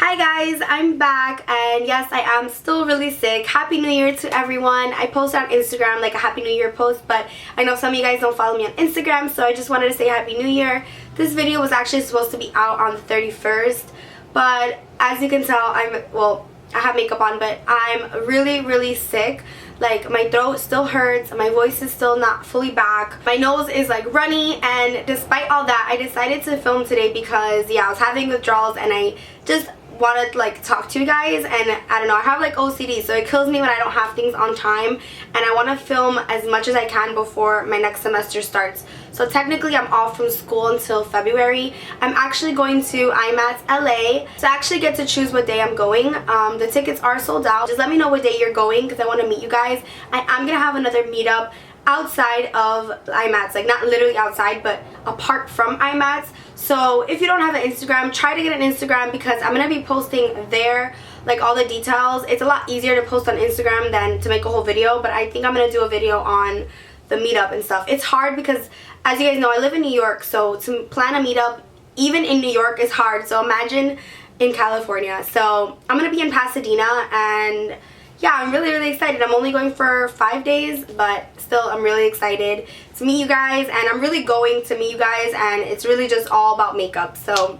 Hi guys, I'm back, and yes, I am still really sick. Happy New Year to everyone. I posted on Instagram like a Happy New Year post, but I know some of you guys don't follow me on Instagram, so I just wanted to say Happy New Year. This video was actually supposed to be out on the 31st, but as you can tell, I have makeup on, but I'm really sick. Like, my throat still hurts, my voice is still not fully back, my nose is like runny, and despite all that, I decided to film today because, yeah, I was having withdrawals and I just want to like talk to you guys, and I don't know, I have like OCD, so it kills me when I don't have things on time, and I want to film as much as I can before my next semester starts. So technically I'm off from school until February. I'm actually going to IMATS LA, so I actually get to choose what day I'm going. The tickets are sold out. Just let me know what day you're going because I want to meet you guys. I'm gonna have another meetup outside of IMATS, like not literally outside but apart from IMATS. So if you don't have an Instagram, try to get an Instagram because I'm going to be posting there like all the details. It's a lot easier to post on Instagram than to make a whole video, but I think I'm going to do a video on the meetup and stuff. It's hard because, as you guys know, I live in New York, so to plan a meetup even in New York is hard, so imagine in California. So I'm going to be in Pasadena, and yeah, I'm really excited. I'm only going for 5 days, but still I'm really excited to meet you guys, and I'm really going to meet you guys, and it's really just all about makeup. So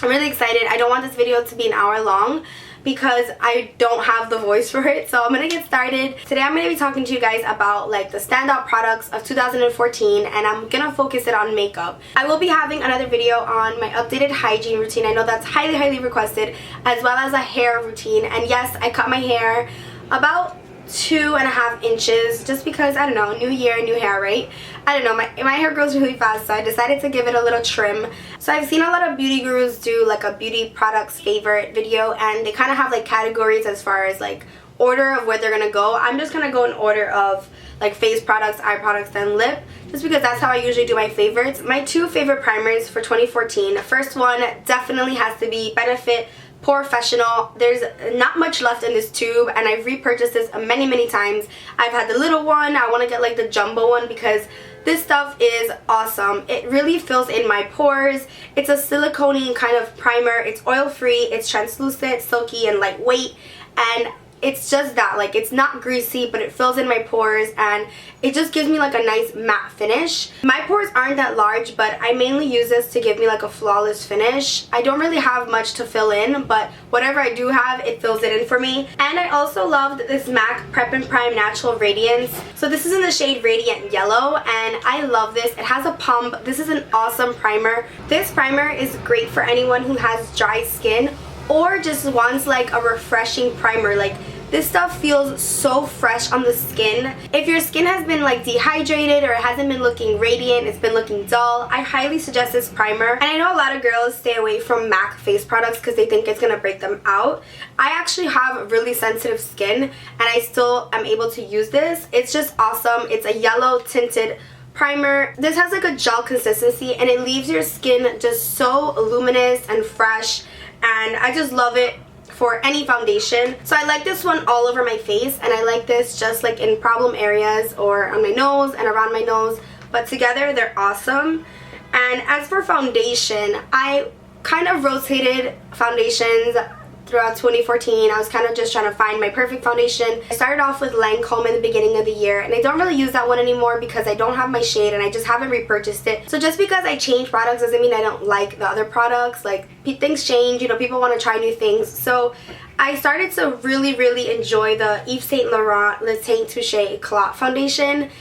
I'm really excited. I don't want this video to be an hour long because I don't have the voice for it, so I'm gonna get started. Today I'm gonna be talking to you guys about like the standout products of 2014, and I'm gonna focus it on makeup. I will be having another video on my updated hygiene routine. I know that's highly requested, as well as a hair routine. And yes, I cut my hair about 2.5 inches just because, I don't know, new year, new hair, right? I don't know, my hair grows really fast, so I decided to give it a little trim. So I've seen a lot of beauty gurus do like a beauty products favorite video, and they kind of have like categories as far as like order of where they're gonna go. I'm just gonna go in order of like face products, eye products, then lip, just because that's how I usually do my favorites. My two favorite primers for 2014, the first one definitely has to be Benefit Porefessional. There's not much left in this tube, and I've repurchased this many times. I've had the little one. I want to get like the jumbo one because this stuff is awesome. It really fills in my pores. It's a silicone kind of primer. It's oil free, it's translucent, silky, and lightweight, and it's just that, like, it's not greasy, but it fills in my pores, and it just gives me like a nice matte finish. My pores aren't that large, but I mainly use this to give me like a flawless finish. I don't really have much to fill in, but whatever I do have, it fills it in for me. And I also loved this MAC Prep and Prime Natural Radiance. So this is in the shade Radiant Yellow, and I love this. It has a pump. This is an awesome primer. This primer is great for anyone who has dry skin or just wants like a refreshing primer. Like, this stuff feels so fresh on the skin. If your skin has been like dehydrated or it hasn't been looking radiant, it's been looking dull, I highly suggest this primer. And I know a lot of girls stay away from MAC face products because they think it's gonna break them out. I actually have really sensitive skin, and I still am able to use this. It's just awesome. It's a yellow tinted primer. This has like a gel consistency, and it leaves your skin just so luminous and fresh, and I just love it for any foundation. So I like this one all over my face, and I like this just like in problem areas or on my nose and around my nose, but together they're awesome. And as for foundation, I kind of rotated foundations throughout 2014. I was kind of just trying to find my perfect foundation. I started off with Lancome in the beginning of the year, and I don't really use that one anymore because I don't have my shade and I just haven't repurchased it. So just because I change products doesn't mean I don't like the other products. Like, things change, you know, people want to try new things. So I started to really enjoy the Yves Saint Laurent Le Teint Touché Eclat foundation, and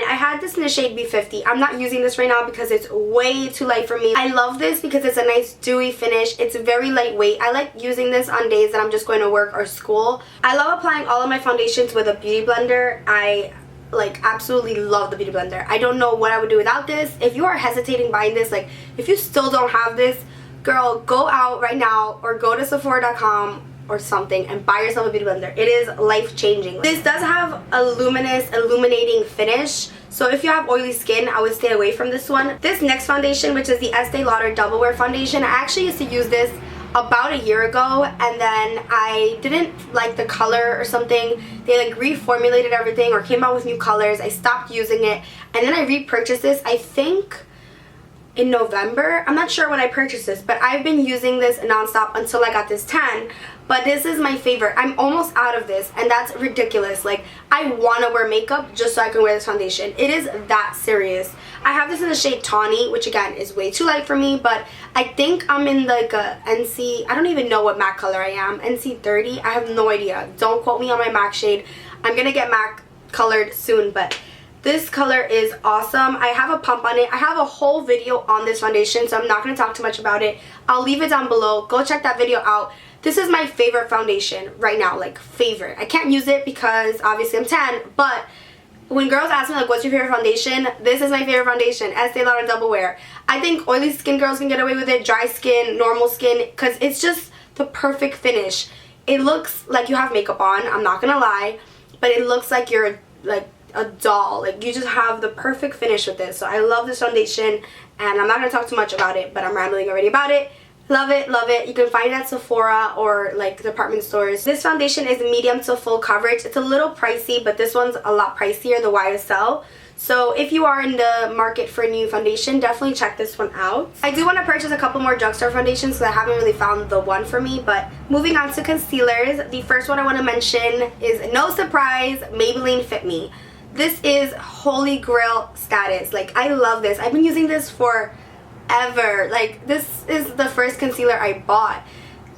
I had this in the shade B50. I'm not using this right now because it's way too light for me. I love this because it's a nice dewy finish. It's very lightweight. I like using this on days that I'm just going to work or school. I love applying all of my foundations with a beauty blender. I like absolutely love the beauty blender. I don't know what I would do without this. If you are hesitating buying this, like if you still don't have this, girl, go out right now or go to Sephora.com or something and buy yourself a beauty blender. It is life-changing. This does have a luminous, illuminating finish, so if you have oily skin, I would stay away from this one. This next foundation, which is the Estee Lauder Double Wear Foundation, I actually used to use this about a year ago, and then I didn't like the color or something. They like reformulated everything or came out with new colors. I stopped using it, and then I repurchased this, I think in November. I'm not sure when I purchased this, but I've been using this nonstop until I got this tan. But this is my favorite. I'm almost out of this, and that's ridiculous. Like, I want to wear makeup just so I can wear this foundation. It is that serious. I have this in the shade Tawny, which again is way too light for me, but I think I'm in like a NC, I don't even know what MAC color I am, NC 30, I have no idea. Don't quote me on my MAC shade. I'm gonna get MAC colored soon, but this color is awesome. I have a pump on it. I have a whole video on this foundation, so I'm not gonna talk too much about it. I'll leave it down below. Go check that video out. This is my favorite foundation right now, like favorite. I can't use it because obviously I'm tan, but when girls ask me like what's your favorite foundation, this is my favorite foundation, Estee Lauder Double Wear. I think oily skin girls can get away with it, dry skin, normal skin, because it's just the perfect finish. It looks like you have makeup on, I'm not gonna lie, but it looks like you're like a doll. Like, you just have the perfect finish with this. So I love this foundation, and I'm not gonna talk too much about it, but I'm rambling already about it. Love it, love it. You can find it at Sephora or like department stores. This foundation is medium to full coverage. It's a little pricey, but this one's a lot pricier, the YSL. So if you are in the market for a new foundation, definitely check this one out. I do want to purchase a couple more drugstore foundations because I haven't really found the one for me. But moving on to concealers, the first one I want to mention is, no surprise, Maybelline Fit Me. This is holy grail status. Like, I love this. I've been using this for ever. Like, this is the first concealer I bought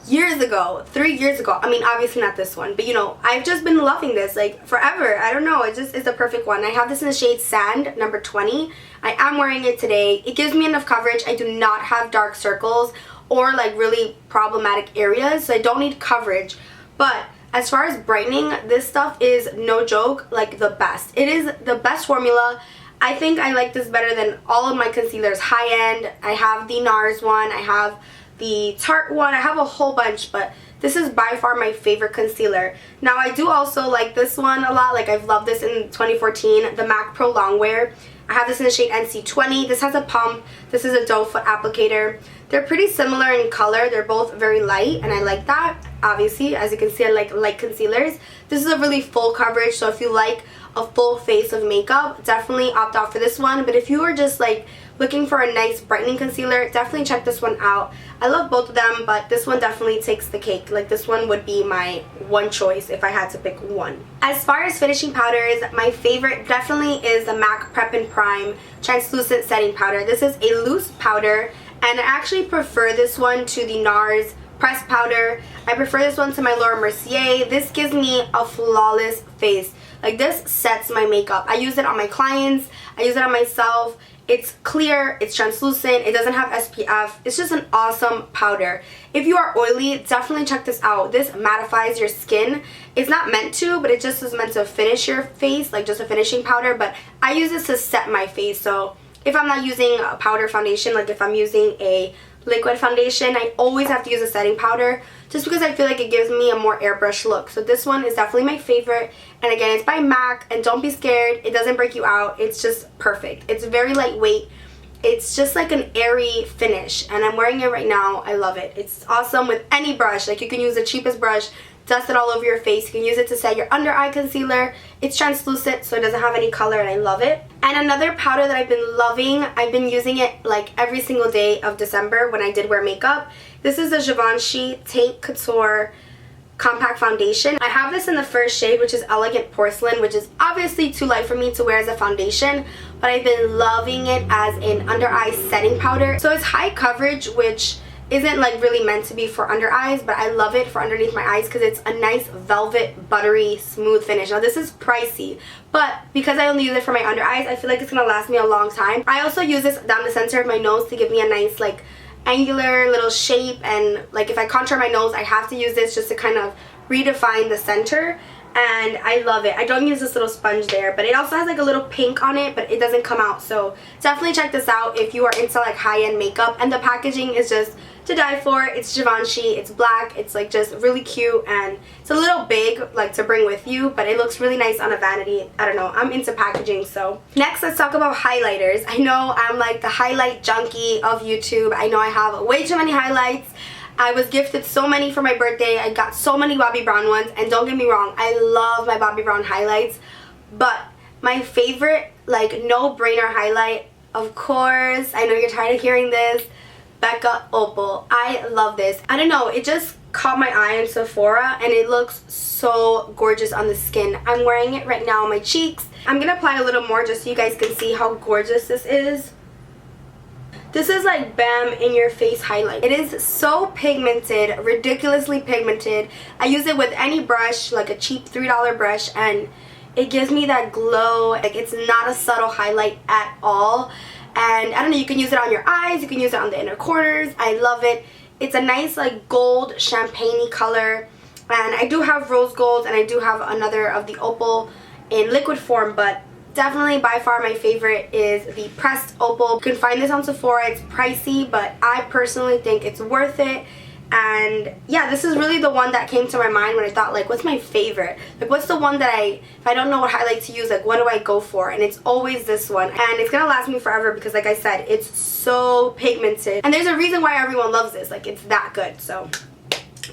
years ago, 3 years ago. I mean, obviously not this one, but you know, I've just been loving this like forever. I don't know, it just is the perfect one. I have this in the shade Sand, number 20. I am wearing it today. It gives me enough coverage. I do not have dark circles or like really problematic areas, so I don't need coverage. But as far as brightening, this stuff is no joke, like the best. It is the best formula. I think I like this better than all of my concealers. High end, I have the NARS one, I have the Tarte one, I have a whole bunch, but this is by far my favorite concealer. Now, I do also like this one a lot. Like, I've loved this in 2014, the MAC Prolong Wear. I have this in the shade NC20. This has a pump. This is a doe foot applicator. They're pretty similar in color. They're both very light, and I like that. Obviously, as you can see, I like light concealers. This is a really full coverage, so if you like a full face of makeup, definitely opt out for this one. But if you are just like looking for a nice brightening concealer, definitely check this one out. I love both of them, but this one definitely takes the cake. Like, this one would be my one choice if I had to pick one. As far as finishing powders, my favorite definitely is the MAC Prep and Prime Translucent Setting Powder. This is a loose powder, and I actually prefer this one to the NARS Pressed Powder. I prefer this one to my Laura Mercier. This gives me a flawless face. Like, this sets my makeup. I use it on my clients. I use it on myself. It's clear, it's translucent, it doesn't have SPF. It's just an awesome powder. If you are oily, definitely check this out. This mattifies your skin. It's not meant to, but it just is meant to finish your face, like just a finishing powder. But I use this to set my face. So if I'm not using a powder foundation, like if I'm using a liquid foundation, I always have to use a setting powder just because I feel like it gives me a more airbrush look. So this one is definitely my favorite, and again, it's by MAC, and don't be scared, it doesn't break you out. It's just perfect. It's very lightweight. It's just like an airy finish, and I'm wearing it right now. I love it. It's awesome with any brush. Like, you can use the cheapest brush, dust it all over your face. You can use it to set your under eye concealer. It's translucent, so it doesn't have any color, and I love it. And another powder that I've been loving, I've been using it like every single day of December when I did wear makeup. This is the Givenchy Teint Couture Compact Foundation. I have this in the first shade, which is Elegant Porcelain, which is obviously too light for me to wear as a foundation, but I've been loving it as an under eye setting powder. So it's high coverage, which isn't like really meant to be for under eyes, but I love it for underneath my eyes because it's a nice velvet, buttery, smooth finish. Now, this is pricey, but because I only use it for my under eyes, I feel like it's gonna last me a long time. I also use this down the center of my nose to give me a nice like angular little shape, and like if I contour my nose, I have to use this just to kind of redefine the center, and I love it. I don't use this little sponge there, but it also has like a little pink on it, but it doesn't come out. So definitely check this out if you are into like high-end makeup, and the packaging is just to die for. It's Givenchy, it's black, it's like just really cute, and it's a little big like to bring with you, but it looks really nice on a vanity. I don't know, I'm into packaging. So next, let's talk about highlighters. I know I'm like the highlight junkie of YouTube. I know I have way too many highlights. I was gifted so many for my birthday. I got so many Bobbi Brown ones, and don't get me wrong, I love my Bobbi Brown highlights, but my favorite like no-brainer highlight of course, I know you're tired of hearing this, Becca Opal. I love this. I don't know, it just caught my eye in Sephora and it looks so gorgeous on the skin. I'm wearing it right now on my cheeks. I'm gonna apply a little more just so you guys can see how gorgeous this is. This is like bam in your face highlight. It is so pigmented, ridiculously pigmented. I use it with any brush, like a cheap $3 brush, and it gives me that glow. Like, it's not a subtle highlight at all. And I don't know, you can use it on your eyes, you can use it on the inner corners. I love it. It's a nice like gold champagne-y color. And I do have rose gold and I do have another of the Opal in liquid form, but definitely by far my favorite is the pressed Opal. You can find this on Sephora. It's pricey, but I personally think it's worth it. And yeah, this is really the one that came to my mind when I thought, like, what's my favorite? Like, what's the one that if I don't know what highlight to use, like, what do I go for? And it's always this one. And it's gonna last me forever because, like I said, it's so pigmented. And there's a reason why everyone loves this. Like, it's that good. So,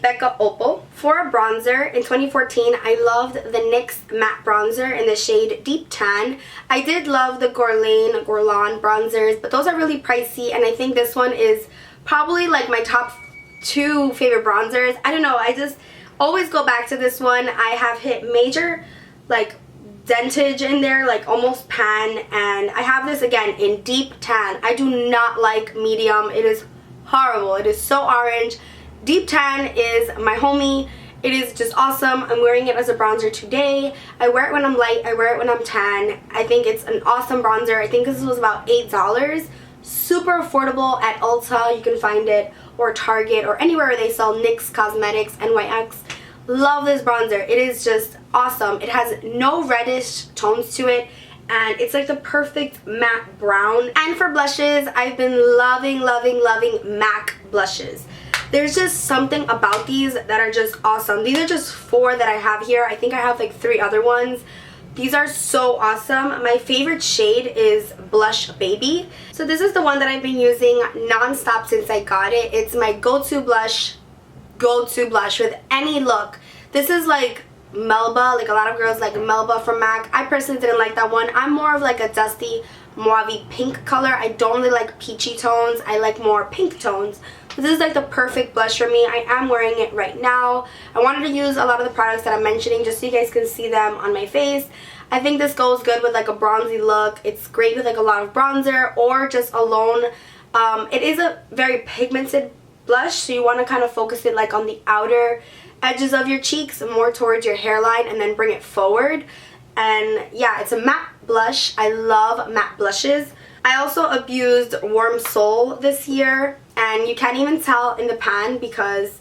Becca Opal. For a bronzer, in 2014, I loved the NYX matte bronzer in the shade Deep Tan. I did love the Guerlain bronzers, but those are really pricey. And I think this one is probably, like, my top 2 favorite bronzers. I don't know, I just always go back to this one. I have hit major like dentage in there, like almost pan, and I have this again in Deep Tan. I do not like medium. It is horrible. It is so orange. Deep Tan is my homie. It is just awesome. I'm wearing it as a bronzer today. I wear it when I'm light, I wear it when I'm tan. I think it's an awesome bronzer. I think this was about $8. Super affordable at Ulta. You can find it, or Target, or anywhere where they sell NYX Cosmetics, NYX. Love this bronzer. It is just awesome. It has no reddish tones to it, and it's like the perfect matte brown. And for blushes, I've been loving MAC blushes. There's just something about these that are just awesome. These are just 4 that I have here. I think I have like 3 other ones. These are so awesome. My favorite shade is Blush Baby. So this is the one that I've been using non-stop since I got it. It's my go-to blush with any look. This is like Melba. Like, a lot of girls like Melba from MAC. I personally didn't like that one. I'm more of like a dusty mauve pink color. I don't really like peachy tones. I like more pink tones. But this is like the perfect blush for me. I am wearing it right now. I wanted to use a lot of the products that I'm mentioning just so you guys can see them on my face. I think this goes good with like a bronzy look. It's great with like a lot of bronzer or just alone. It is a very pigmented blush, so you want to kind of focus it like on the outer edges of your cheeks, more towards your hairline, and then bring it forward. And yeah, it's a matte blush. I love matte blushes. I also abused Warm Soul this year, and you can't even tell in the pan because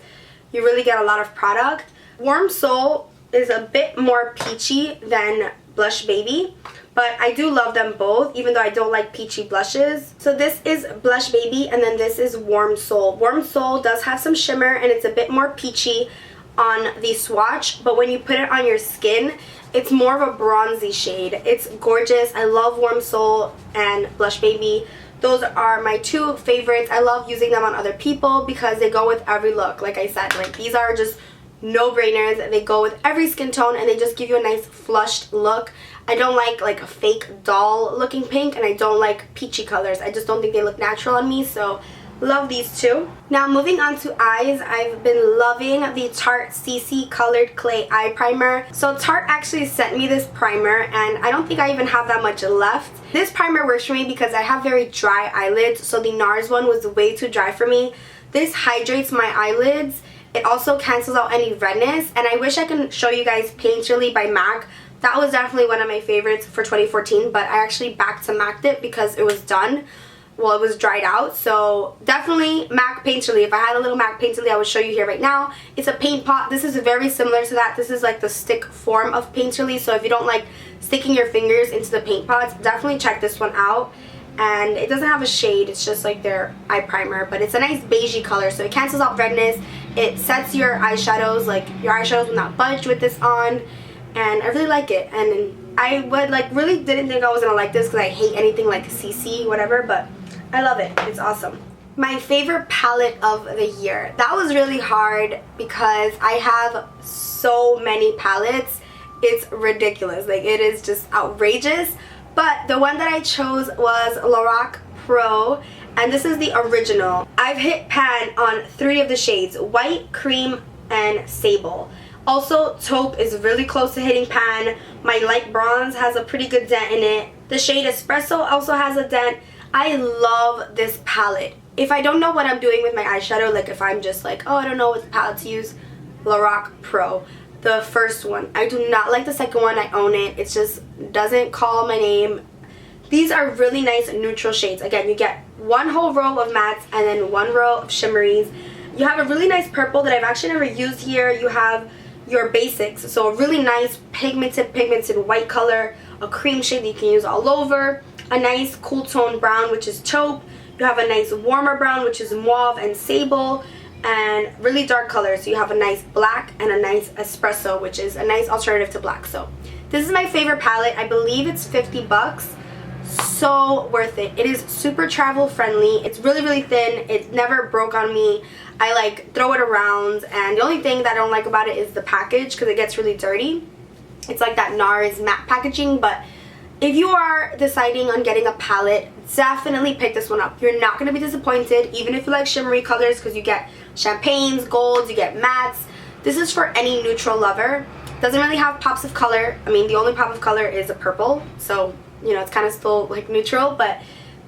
you really get a lot of product. Warm Soul is a bit more peachy than Blush Baby, but I do love them both, even though I don't like peachy blushes. So this is Blush Baby, and then this is Warm Soul. Warm Soul does have some shimmer, and it's a bit more peachy on the swatch, but when you put it on your skin, it's more of a bronzy shade. It's gorgeous. I love Warm Soul and Blush Baby. Those are my 2 favorites. I love using them on other people because they go with every look. Like I said, like, these are just no-brainers. They go with every skin tone, and they just give you a nice flushed look. I don't like a fake doll looking pink, and I don't like peachy colors. I just don't think they look natural on me, so love these 2. Now moving on to eyes, I've been loving the Tarte CC Colored Clay Eye Primer. So Tarte actually sent me this primer, and I don't think I even have that much left. This primer works for me because I have very dry eyelids, so the NARS one was way too dry for me. This hydrates my eyelids. It also cancels out any redness, and I wish I could show you guys Painterly by MAC. That was definitely one of my favorites for 2014, but I actually back to MAC'd it because it was done. Well, it was dried out. So definitely MAC Painterly. If I had a little MAC Painterly, I would show you here right now. It's a paint pot. This is very similar to that. This is like the stick form of Painterly. So if you don't like sticking your fingers into the paint pots, definitely check this one out. And it doesn't have a shade. It's just like their eye primer, but it's a nice beigey color, so it cancels out redness. It sets your eyeshadows, like your eyeshadows will not budge with this on, and I really like it. And I would really didn't think I was gonna like this because I hate anything like CC whatever, but I love it. It's awesome. My favorite palette of the year. That was really hard because I have so many palettes. It's ridiculous. Like, it is just outrageous. But the one that I chose was Lorac Pro, and this is the original. I've hit pan on 3 of the shades, white, cream, and sable. Also, taupe is really close to hitting pan. My light bronze has a pretty good dent in it. The shade espresso also has a dent. I love this palette. If I don't know what I'm doing with my eyeshadow, like if I'm just like, oh, I don't know what palette to use, Lorac Pro. The first one. I do not like the second one. I own it. It just doesn't call my name. These are really nice neutral shades. Again, you get 1 whole row of mattes and then 1 row of shimmeries. You have a really nice purple that I've actually never used here. You have your basics, so a really nice pigmented white color, a cream shade that you can use all over, a nice cool tone brown, which is taupe. You have a nice warmer brown, which is mauve and sable, and really dark colors. So you have a nice black and a nice espresso, which is a nice alternative to black. So this is my favorite palette. I believe it's 50 bucks. So worth it. It is super travel friendly. It's really thin. It never broke on me. I like throw it around, and the only thing that I don't like about it is the package, because it gets really dirty. It's like that NARS matte packaging. But if you are deciding on getting a palette, definitely pick this one up. You're not going to be disappointed, even if you like shimmery colors, because you get champagnes, golds, you get mattes. This is for any neutral lover. Doesn't really have pops of color. I mean, the only pop of color is a purple, so you know, it's kind of still like neutral, but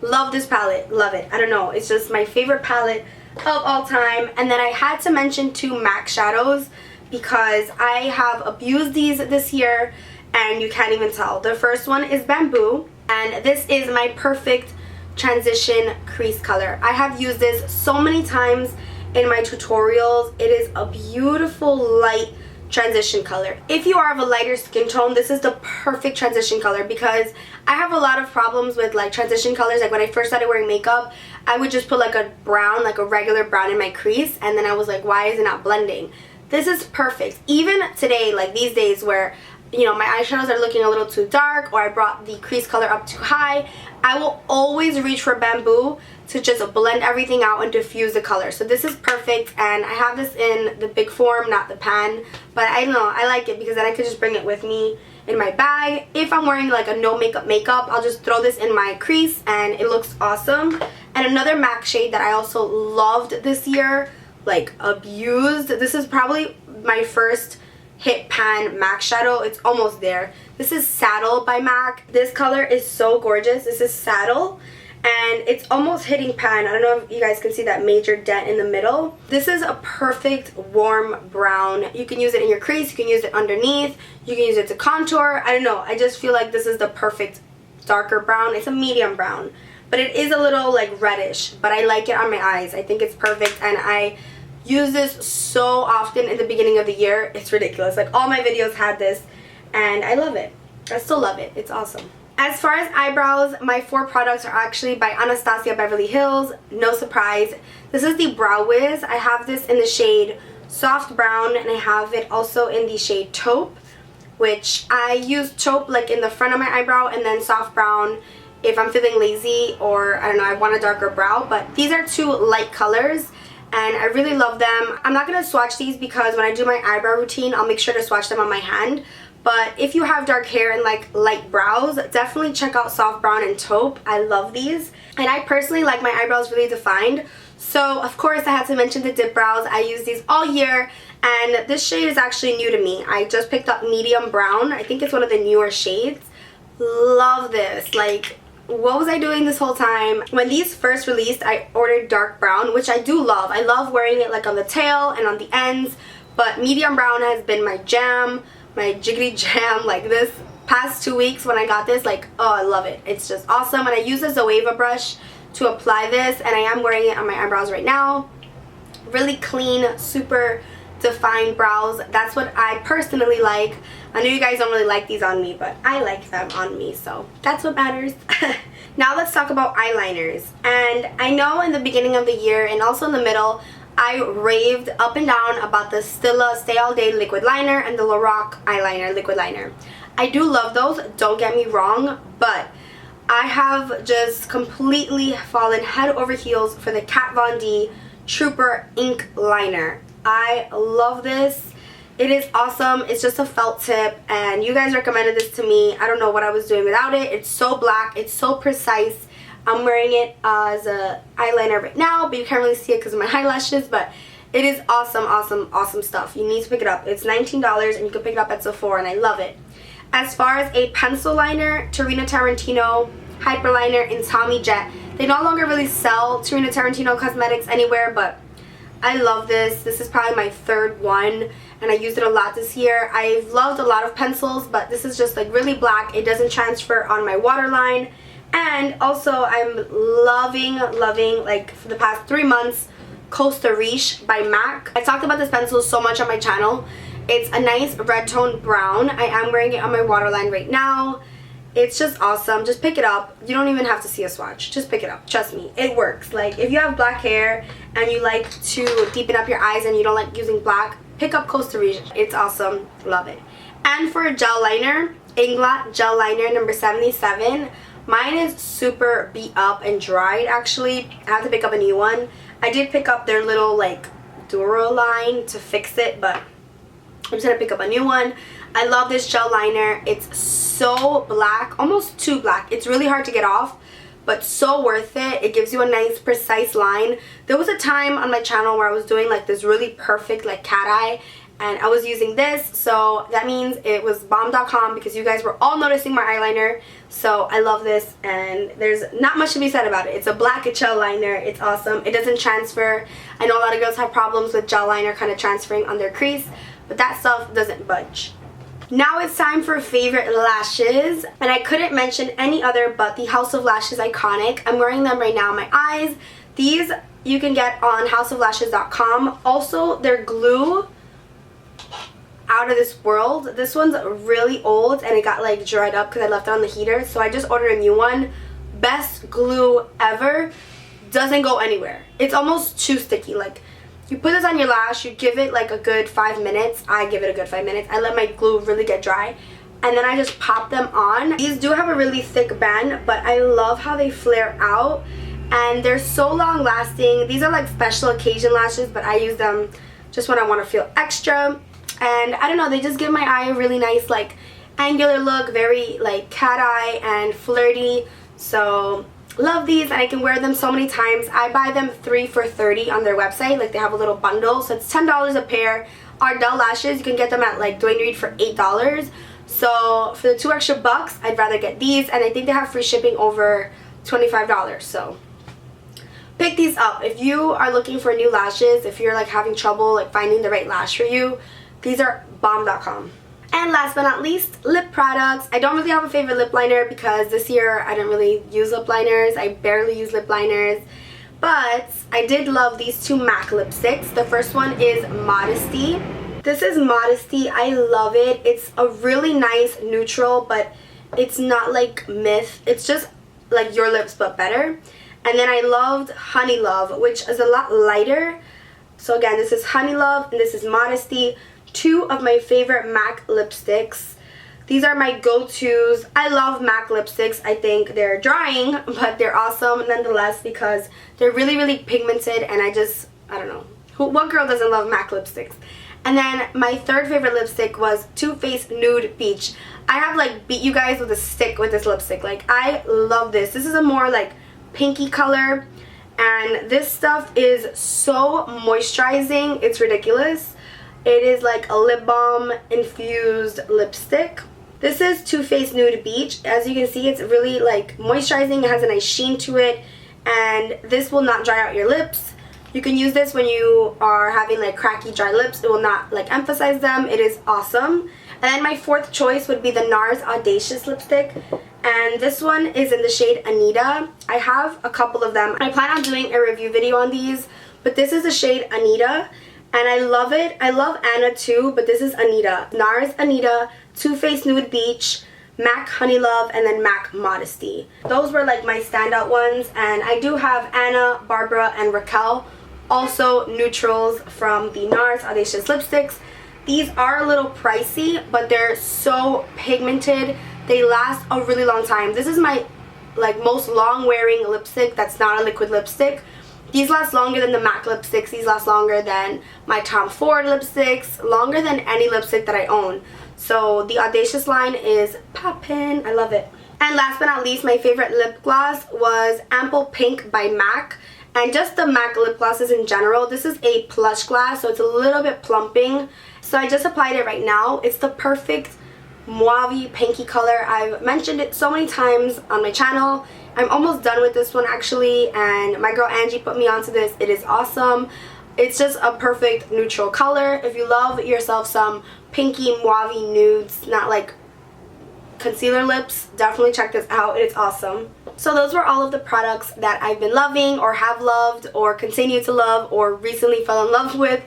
love this palette. Love it. I don't know. It's just my favorite palette of all time. And then I had to mention 2 MAC shadows because I have abused these this year and you can't even tell. The first one is Bamboo, and this is my perfect transition crease color. I have used this so many times in my tutorials. It is a beautiful light transition color. If you are of a lighter skin tone, this is the perfect transition color, because I have a lot of problems with like transition colors. Like when I first started wearing makeup, I would just put like a brown, like a regular brown in my crease, and then I was like, why is it not blending? This is perfect. Even today, like these days where, you know, my eyeshadows are looking a little too dark, or I brought the crease color up too high, I will always reach for Bamboo to just blend everything out and diffuse the color. So this is perfect, and I have this in the big form, not the pan, but I don't know, I like it because then I could just bring it with me in my bag. If I'm wearing like a no makeup, I'll just throw this in my crease and it looks awesome. And another MAC shade that I also loved this year, like abused, this is probably my first hit pan MAC shadow. It's almost there. This is Saddle by MAC. This color is so gorgeous. This is Saddle, and it's almost hitting pan. I don't know if you guys can see that major dent in the middle. This is a perfect warm brown. You can use it in your crease, you can use it underneath, you can use it to contour. I don't know, I just feel like this is the perfect darker brown. It's a medium brown, but it is a little like reddish, but I like it on my eyes. I think it's perfect, and I use this so often in the beginning of the year. It's ridiculous. Like all my videos had this, and I love it. I still love it. It's awesome. As far as eyebrows, my 4 products are actually by Anastasia Beverly Hills. No surprise. This is the Brow Wiz. I have this in the shade Soft Brown, and I have it also in the shade Taupe, which I use taupe like in the front of my eyebrow, and then Soft Brown if I'm feeling lazy or I don't know, I want a darker brow. But these are 2 light colors, and I really love them. I'm not going to swatch these because when I do my eyebrow routine, I'll make sure to swatch them on my hand. But if you have dark hair and like light brows, definitely check out Soft Brown and Taupe. I love these. And I personally like my eyebrows really defined. So of course I had to mention the dip brows. I use these all year, and this shade is actually new to me. I just picked up medium brown. I think it's one of the newer shades. Love this. Like, what was I doing this whole time? When these first released, I ordered dark brown, which I do love. I love wearing it like on the tail and on the ends, but medium brown has been my jam, my jiggity jam, like this past 2 weeks when I got this. Like, oh, I love it. It's just awesome. And I use a Zoeva brush to apply this, and I am wearing it on my eyebrows right now. Really clean, super defined brows. That's what I personally like. I know you guys don't really like these on me, but I like them on me, so that's what matters. Now let's talk about eyeliners. And I know in the beginning of the year and also in the middle, I raved up and down about the Stila Stay All Day liquid liner and the Lorac eyeliner liquid liner. I do love those, don't get me wrong, but I have just completely fallen head over heels for the Kat Von D Trooper ink liner. I love this. It is awesome. It's just a felt tip, and you guys recommended this to me. I don't know what I was doing without it. It's so black. It's so precise. I'm wearing it as a eyeliner right now, but you can't really see it because of my eyelashes, but it is awesome, awesome, awesome stuff. You need to pick it up. It's $19, and you can pick it up at Sephora, and I love it. As far as a pencil liner, Tarina Tarantino Hyperliner in Tommy Jet. They no longer really sell Tarina Tarantino cosmetics anywhere, but I love this. This is probably my third one, and I used it a lot this year. I've loved a lot of pencils, but this is just like really black. It doesn't transfer on my waterline. And also I'm loving, like for the past 3 months, Costa Riche by MAC. I talked about this pencil so much on my channel. It's a nice red tone brown. I am wearing it on my waterline right now. It's just awesome. Just pick it up. You don't even have to see a swatch. Just pick it up. Trust me, it works. Like if you have black hair and you like to deepen up your eyes and you don't like using black, pick up Costa Riche. It's awesome. Love it. And for a gel liner, Inglot gel liner number 77. Mine is super beat up and dried actually. I have to pick up a new one. I did pick up their little like Duraline to fix it, but I'm just gonna pick up a new one. I love this gel liner. It's so black, almost too black. It's really hard to get off, but so worth it. It gives you a nice precise line. There was a time on my channel where I was doing like this really perfect like cat eye, and I was using this, so that means it was bomb.com because you guys were all noticing my eyeliner. So I love this, and there's not much to be said about it. It's a black gel liner. It's awesome. It doesn't transfer. I know a lot of girls have problems with gel liner kind of transferring on their crease, but that stuff doesn't budge. Now it's time for favorite lashes, and I couldn't mention any other but the House of Lashes Iconic. I'm wearing them right now on my eyes. These you can get on houseoflashes.com. Also, their glue, out of this world. This one's really old and it got like dried up because I left it on the heater, so I just ordered a new one. Best glue ever. Doesn't go anywhere. It's almost too sticky. Like you put this on your lash, you give it like a good 5 minutes. I give it a good 5 minutes. I let my glue really get dry, and then I just pop them on. These do have a really thick band, but I love how they flare out, and they're so long lasting. These are like special occasion lashes, but I use them just when I want to feel extra. And I don't know, they just give my eye a really nice like angular look, very like cat eye and flirty. So love these, and I can wear them so many times. I buy them 3 for $30 on their website. Like they have a little bundle, so it's $10 a pair. Ardell lashes, you can get them at like Dwayne Reed for $8. So for the 2 extra bucks, I'd rather get these, and I think they have free shipping over $25. So pick these up if you are looking for new lashes. If you're like having trouble like finding the right lash for you, these are bomb.com. And last but not least, lip products. I don't really have a favorite lip liner because this year I didn't really use lip liners. I barely use lip liners. But I did love these 2 MAC lipsticks. The first one is Modesty. This is Modesty. I love it. It's a really nice neutral, but it's not like Myth. It's just like your lips but better. And then I loved Honey Love, which is a lot lighter. So again, this is Honey Love and this is Modesty. 2 of my favorite MAC lipsticks. These are my go-tos. I love MAC lipsticks. I think they're drying, but they're awesome nonetheless because they're really, really pigmented, and I don't know. What girl doesn't love MAC lipsticks? And then my third favorite lipstick was Too Faced Nude Peach. I have like beat you guys with a stick with this lipstick. Like I love this. This is a more like pinky color, and this stuff is so moisturizing. It's ridiculous. It is like a lip balm infused lipstick. This is Too Faced Nude Beach. As you can see, it's really like moisturizing. It has a nice sheen to it, and this will not dry out your lips. You can use this when you are having like cracky dry lips. It will not like emphasize them. It is awesome. And then my 4th choice would be the NARS Audacious lipstick, and this one is in the shade Anita. I have a couple of them. I plan on doing a review video on these, but this is the shade Anita. And I love it. I love Anna too, but this is Anita. NARS Anita, Too Faced Nude Beach, MAC Honey Love, and then MAC Modesty. Those were like my standout ones. And I do have Anna, Barbara, and Raquel. Also neutrals from the NARS Audacious lipsticks. These are a little pricey, but they're so pigmented. They last a really long time. This is my like most long wearing lipstick that's not a liquid lipstick. These last longer than the MAC lipsticks. These last longer than my Tom Ford lipsticks. Longer than any lipstick that I own. So the Audacious line is poppin'. I love it. And last but not least, my favorite lip gloss was Ample Pink by MAC. And just the MAC lip glosses in general. This is a plush glass, so it's a little bit plumping. So I just applied it right now. It's the perfect mauve pinky color. I've mentioned it so many times on my channel. I'm almost done with this one actually, and my girl Angie put me onto this. It is awesome. It's just a perfect neutral color. If you love yourself some pinky mauve nudes, not like concealer lips, definitely check this out. It's awesome. So those were all of the products that I've been loving or have loved or continue to love or recently fell in love with.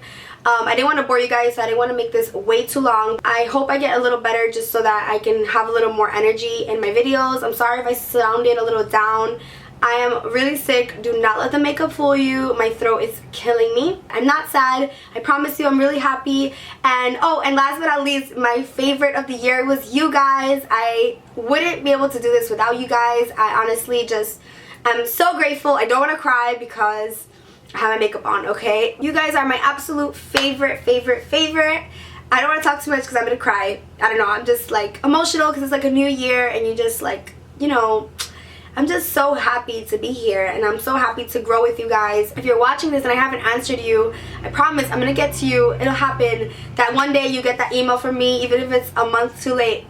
I didn't want to bore you guys, so I didn't want to make this way too long. I hope I get a little better just so that I can have a little more energy in my videos. I'm sorry if I sounded a little down. I am really sick. Do not let the makeup fool you. My throat is killing me. I'm not sad. I promise you I'm really happy. And oh, and last but not least, my favorite of the year was you guys. I wouldn't be able to do this without you guys. I honestly just am so grateful. I don't want to cry because I have my makeup on, okay? You guys are my absolute favorite. I don't want to talk too much because I'm going to cry. I don't know. I'm just like emotional because it's like a new year and you just like, you know, I'm just so happy to be here and I'm so happy to grow with you guys. If you're watching this and I haven't answered you, I promise I'm going to get to you. It'll happen that one day you get that email from me, even if it's a month too late.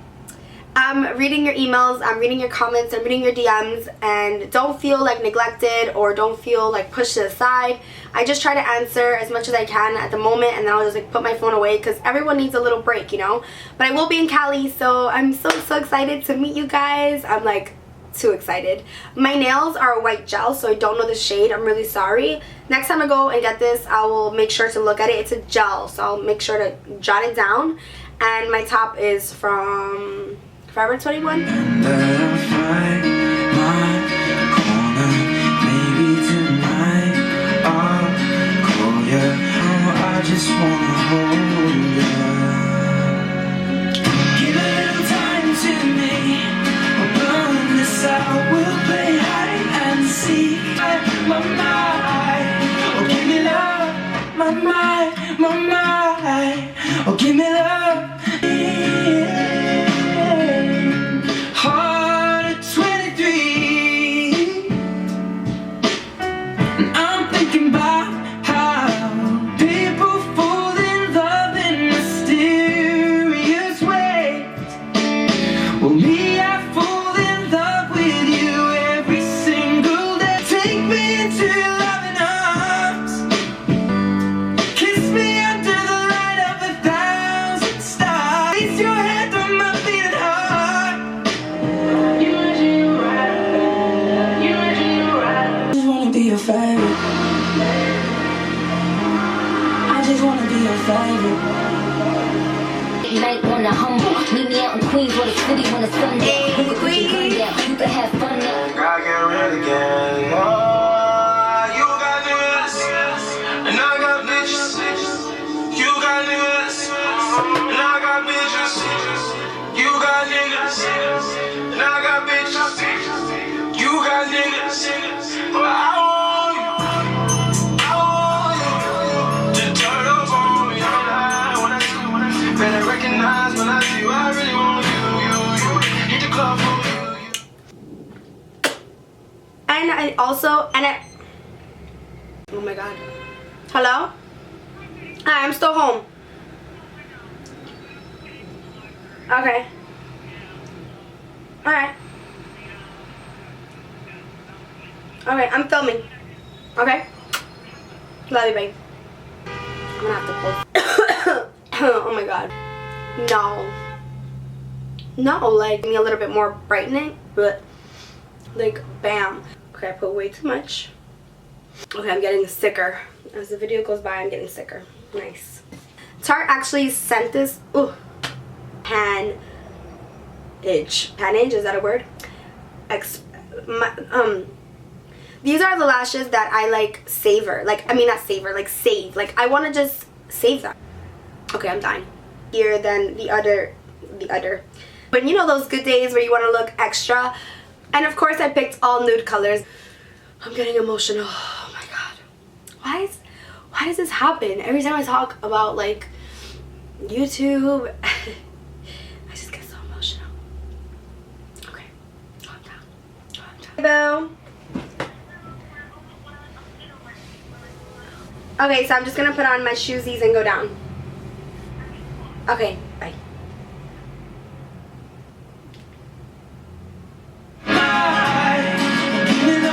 I'm reading your emails, I'm reading your comments, I'm reading your DMs, and don't feel like neglected or don't feel like pushed aside. I just try to answer as much as I can at the moment, and then I'll just like put my phone away because everyone needs a little break, you know? But I will be in Cali, so I'm so excited to meet you guys. I'm like too excited. My nails are a white gel, so I don't know the shade. I'm really sorry. Next time I go and get this, I will make sure to look at it. It's a gel, so I'll make sure to jot it down. And my top is from Forever 21. I just wanna hold you. Give a little time to me. We'll burn this out. We'll play hide and seek. My mind, oh give me love. My mind, oh give me love. Heart at 23, and I'm thinking about how people fall in love in mysterious ways. Well, me, I fall in love with you every single day. Take me into your loving arms. Kiss me under the light of 1,000 stars. Place your head on my beating heart. You imagine you're right. You imagine you're right. I just wanna be your favorite. I just wanna be your favorite. Night on the humble, meet me out in Queens where the city when it's sundown. You can put your gun down, you can have fun now. I get ready again. Oh, you got niggas, and I got bitches. You got niggas, and I got bitches. You got niggas, and I got bitches. You got niggas, but I want you to turn up on me. When I see you, better recognize when I see you. I really want you. Hit the club for me. And I also, oh my god. Hello? Hi, I'm still home. Okay. Alright. Okay, I'm filming. Okay? Love you, babe. I'm gonna have to close. Oh my god. No, like, give me a little bit more brightening, but like, bam. Okay, I put way too much. Okay, I'm getting sicker. As the video goes by, I'm getting sicker. Nice. Tarte actually sent this, panage, is that a word? These are the lashes that I like savor. Like, I mean not savor, like save. Like, I want to just save them. Okay, I'm dying. Here than the other. But you know those good days where you want to look extra? And of course I picked all nude colors. I'm getting emotional. Oh my god. why does this happen? Every time I talk about like YouTube, I just get so emotional. Okay, calm down. Okay, so I'm just gonna put on my shoesies and go down. Okay, bye.